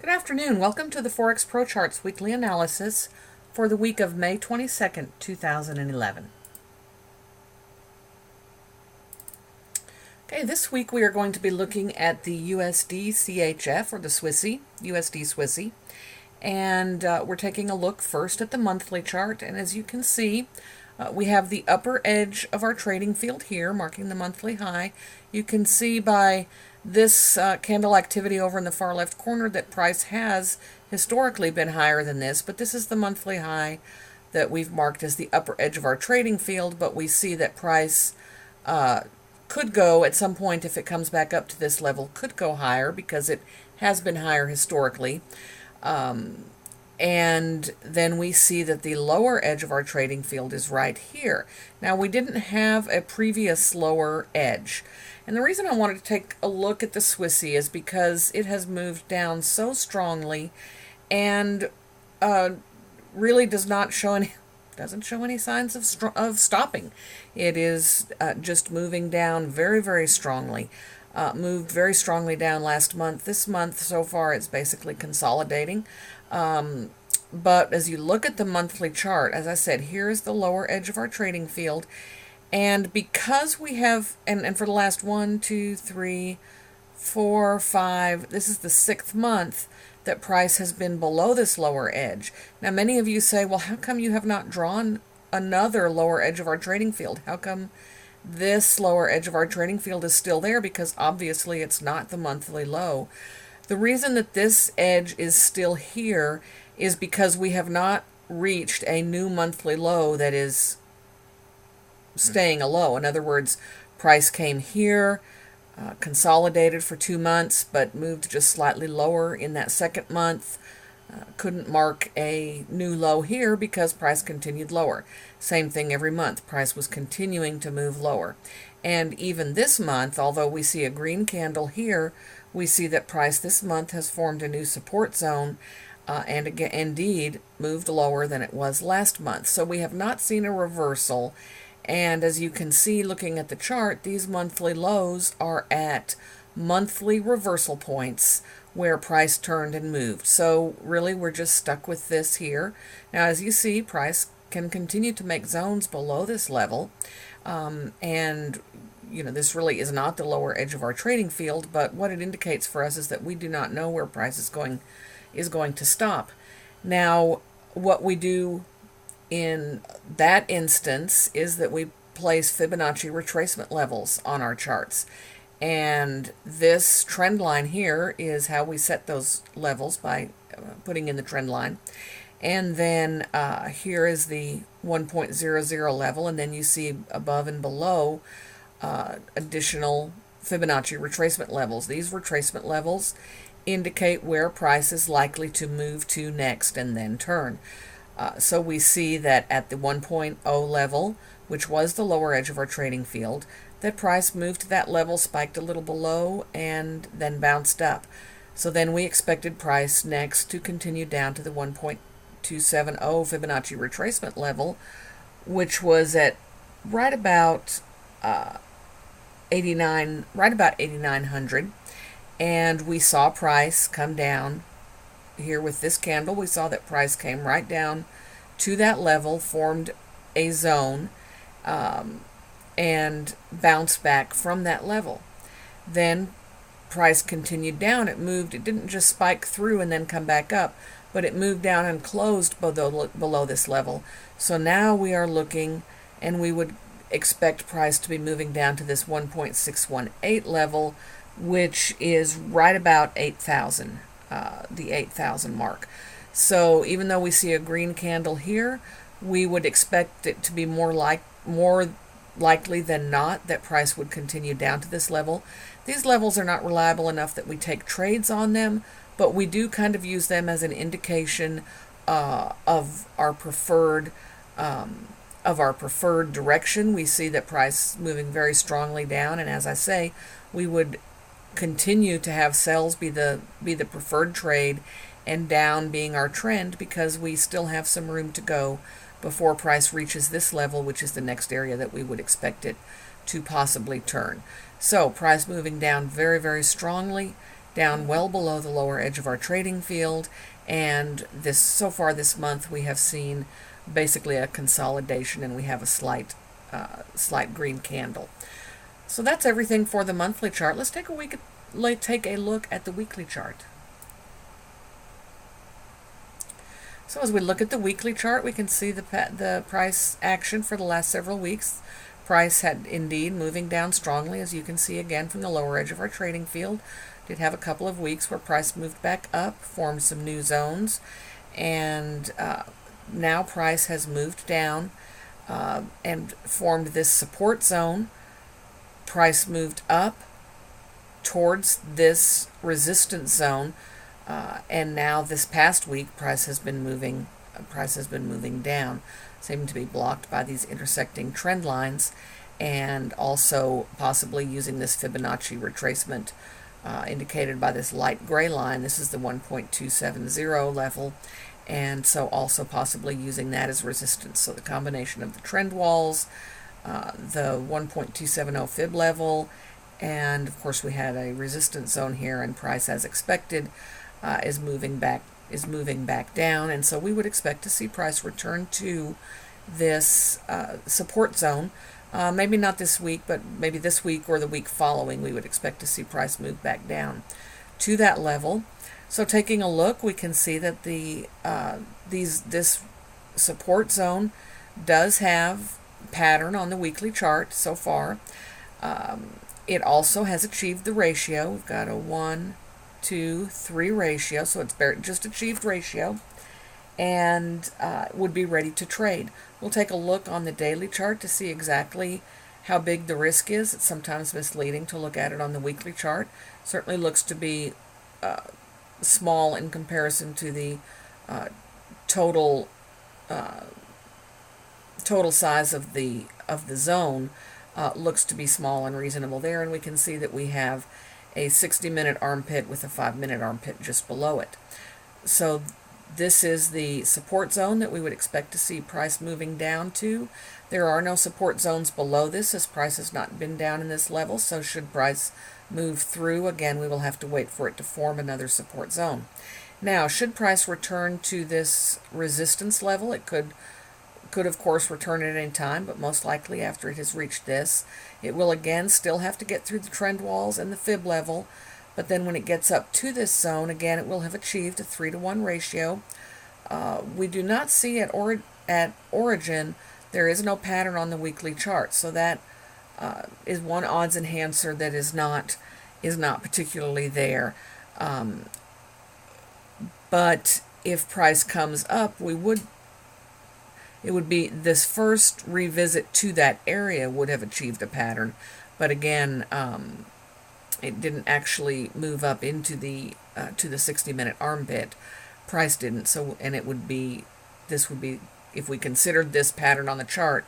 Good afternoon. Welcome to the Forex Pro Charts weekly analysis for the week of May 22nd, 2011. Okay, this week we are going to be looking at the USD CHF, or the Swissy, USD Swissy, and we're taking a look first at the monthly chart. And as you can see, we have the upper edge of our trading field here, marking the monthly high. You can see by this candle activity over in the far left corner that price has historically been higher than this, but this is the monthly high that we've marked as the upper edge of our trading field. But we see that price could go at some point, if it comes back up to this level, could go higher because it has been higher historically. And then we see that the lower edge of our trading field is right here. Now, we didn't have a previous lower edge. And the reason I wanted to take a look at the Swissy is because it has moved down so strongly and really doesn't show any signs of stopping. It is just moving down very, very strongly. Moved very strongly down last month. This month so far it's basically consolidating. But as you look at the monthly chart, as I said, here is the lower edge of our trading field. And because we have, and for the last 1, 2, 3, 4, 5, this is the 6th month that price has been below this lower edge. Now, many of you say, well, how come you have not drawn another lower edge of our trading field? How come this lower edge of our trading field is still there? Because obviously it's not the monthly low. The reason that this edge is still here is because we have not reached a new monthly low that is staying a low. In other words, price came here, consolidated for 2 months, but moved just slightly lower in that second month. Couldn't mark a new low here because price continued lower. Same thing every month. Price was continuing to move lower. And even this month, although we see a green candle here, we see that price this month has formed a new support zone and again, indeed moved lower than it was last month. So we have not seen a reversal. And as you can see looking at the chart, these monthly lows are at monthly reversal points where price turned and moved. So really we're just stuck with this here. Now, as you see, price can continue to make zones below this level. And this really is not the lower edge of our trading field, but what it indicates for us is that we do not know where price is going to stop. Now, what we do in that instance is that we place Fibonacci retracement levels on our charts. And this trend line here is how we set those levels, by putting in the trend line. And then here is the 1.00 level, and then you see above and below additional Fibonacci retracement levels. These retracement levels indicate where price is likely to move to next and then turn. So we see that at the 1.0 level, which was the lower edge of our trading field, that price moved to that level, spiked a little below, and then bounced up. So then we expected price next to continue down to the 1.270 Fibonacci retracement level, which was at right about 8,900, and we saw price come down. Here with this candle, we saw that price came right down to that level, formed a zone, and bounced back from that level. Then price continued down. It didn't just spike through and then come back up, but it moved down and closed below this level. So now we are looking, and we would expect price to be moving down to this 1.618 level, which is right about 8,000. The 8,000 mark. So even though we see a green candle here, we would expect it to be more likely than not that price would continue down to this level. These levels are not reliable enough that we take trades on them, but we do kind of use them as an indication of our preferred direction. We see that price moving very strongly down, and as I say, we would continue to have sells be the preferred trade and down being our trend, because we still have some room to go before price reaches this level, which is the next area that we would expect it to possibly turn. So price moving down very, very strongly, down well below the lower edge of our trading field, and so far this month we have seen basically a consolidation, and we have a slight green candle. So that's everything for the monthly chart. Let's take a look at the weekly chart. So as we look at the weekly chart, we can see the price action for the last several weeks. Price had indeed moving down strongly, as you can see again from the lower edge of our trading field. Did have a couple of weeks where price moved back up, formed some new zones, and now price has moved down and formed this support zone. Price moved up towards this resistance zone, and now this past week price has been moving down, seeming to be blocked by these intersecting trend lines, and also possibly using this Fibonacci retracement indicated by this light gray line. This is the 1.270 level, and so also possibly using that as resistance. So the combination of the trend walls, the 1.270 fib level, and of course we had a resistance zone here, and price, as expected, is moving back down, and so we would expect to see price return to this support zone. Maybe not this week, but maybe this week or the week following, we would expect to see price move back down to that level. So taking a look, we can see that this support zone does have pattern on the weekly chart so far. It also has achieved the ratio. We've got a 1, 2, 3 ratio, so it's just achieved ratio, and would be ready to trade. We'll take a look on the daily chart to see exactly how big the risk is. It's sometimes misleading to look at it on the weekly chart. Certainly looks to be small in comparison to the total size of the zone. Looks to be small and reasonable there, and we can see that we have a 60-minute armpit with a 5-minute armpit just below it. So this is the support zone that we would expect to see price moving down to. There are no support zones below this, as price has not been down in this level, so should price move through, again, we will have to wait for it to form another support zone. Now, should price return to this resistance level, it could of course return at any time, but most likely after it has reached this. It will again still have to get through the trend walls and the fib level, but then when it gets up to this zone, again, it will have achieved a 3-to-1 ratio. We do not see at origin, there is no pattern on the weekly chart, so that is one odds enhancer that is not particularly there. But if price comes up, it would be this first revisit to that area would have achieved a pattern, but again, it didn't actually move up into the to the 60-minute armpit. Price didn't. So, and this would be if we considered this pattern on the chart,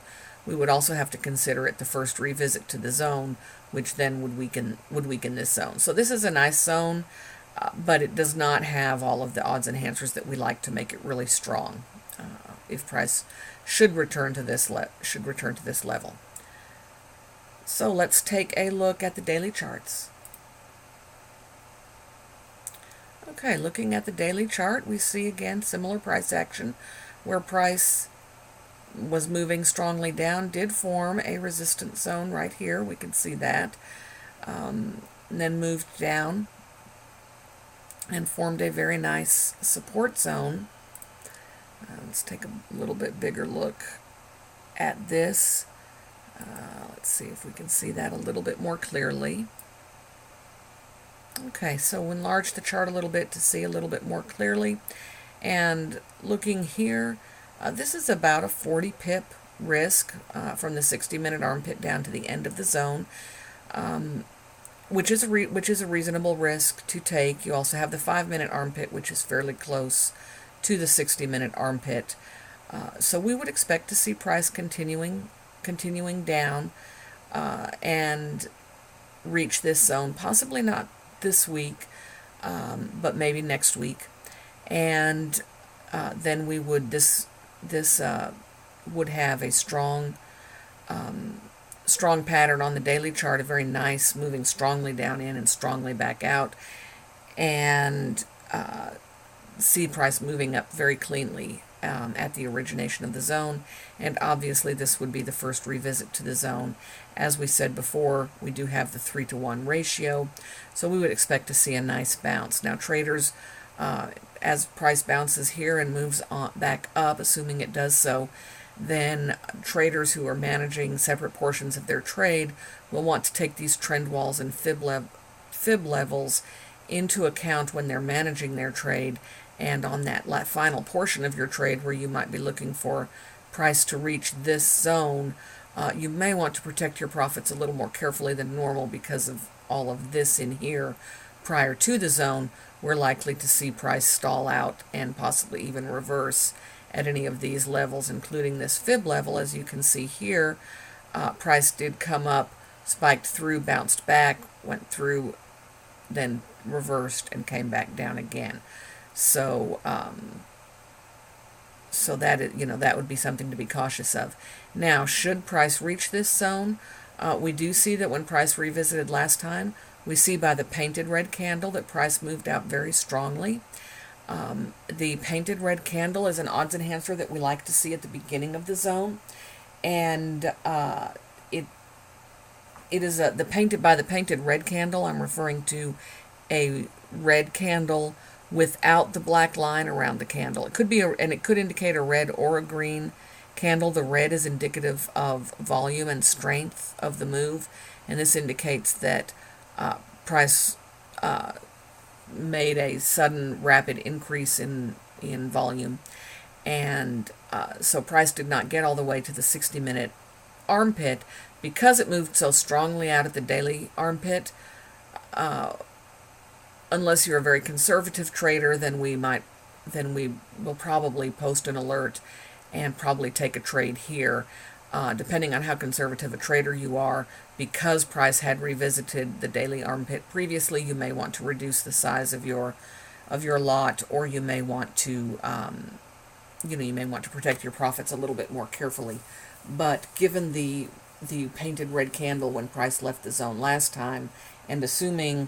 we would also have to consider it the first revisit to the zone, which then would weaken this zone. So this is a nice zone, but it does not have all of the odds enhancers that we like to make it really strong. If price should return to this level. So let's take a look at the daily charts. Okay, looking at the daily chart, we see again similar price action where price was moving strongly down, did form a resistance zone right here. We can see that. And then moved down and formed a very nice support zone. Let's take a little bit bigger look at this. Let's see if we can see that a little bit more clearly. Okay, so we'll enlarge the chart a little bit to see a little bit more clearly. And looking here, this is about a 40 pip risk from the 60-minute armpit down to the end of the zone, which is a reasonable risk to take. You also have the 5-minute armpit, which is fairly close to the 60-minute armpit. So we would expect to see price continuing down and reach this zone, possibly not this week, but maybe next week. And then we would this would have a strong pattern on the daily chart, a very nice moving strongly down in and strongly back out. and see price moving up very cleanly at the origination of the zone. And obviously this would be the first revisit to the zone. As we said before, we do have the 3-to-1 ratio, so we would expect to see a nice bounce. Now traders, as price bounces here and moves on back up, assuming it does so, then traders who are managing separate portions of their trade will want to take these trend walls and fib levels into account when they're managing their trade. And on that final portion of your trade where you might be looking for price to reach this zone, you may want to protect your profits a little more carefully than normal because of all of this in here. Prior to the zone, we're likely to see price stall out and possibly even reverse at any of these levels, including this fib level. As you can see here, price did come up, spiked through, bounced back, went through, then reversed and came back down again. So that that would be something to be cautious of. Now, should price reach this zone, we do see that when price revisited last time, we see by the painted red candle that price moved out very strongly. The painted red candle is an odds enhancer that we like to see at the beginning of the zone, and it is the painted red candle. I'm referring to a red candle without the black line around the candle. It could be and it could indicate a red or a green candle. The red is indicative of volume and strength of the move, and this indicates that price made a sudden rapid increase in volume, and so price did not get all the way to the 60-minute armpit because it moved so strongly out of the daily armpit. Unless you're a very conservative trader, then we will probably post an alert and probably take a trade here. Depending on how conservative a trader you are, because price had revisited the daily armpit previously, you may want to reduce the size of your lot, or you may want to protect your profits a little bit more carefully. But given the painted red candle when price left the zone last time, and assuming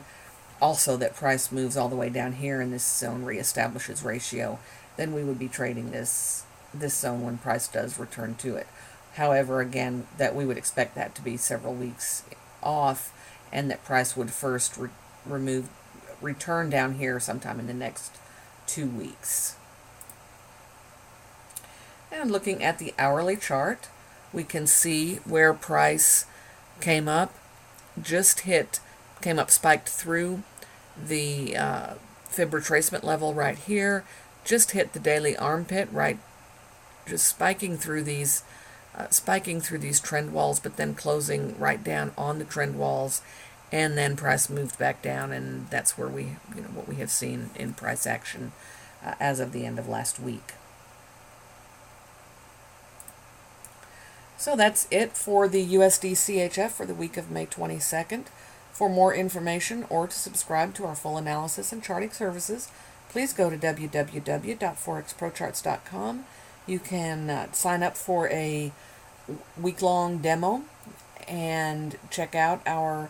also that price moves all the way down here and this zone reestablishes ratio, then we would be trading this zone when price does return to it. However, again, that we would expect that to be several weeks off, and that price would first return down here sometime in the next 2 weeks. And looking at the hourly chart, we can see where price came up, spiked through the fib retracement level right here, just hit the daily armpit, right, just spiking through these trend walls, but then closing right down on the trend walls, and then price moved back down, and that's where what we have seen in price action as of the end of last week. So that's it for the USD CHF for the week of May 22nd. For more information or to subscribe to our full analysis and charting services, please go to www.forexprocharts.com. You can sign up for a week-long demo and check out our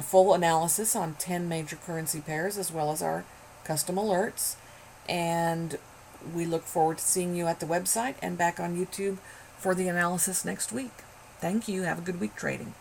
full analysis on 10 major currency pairs, as well as our custom alerts. And we look forward to seeing you at the website and back on YouTube for the analysis next week. Thank you. Have a good week trading.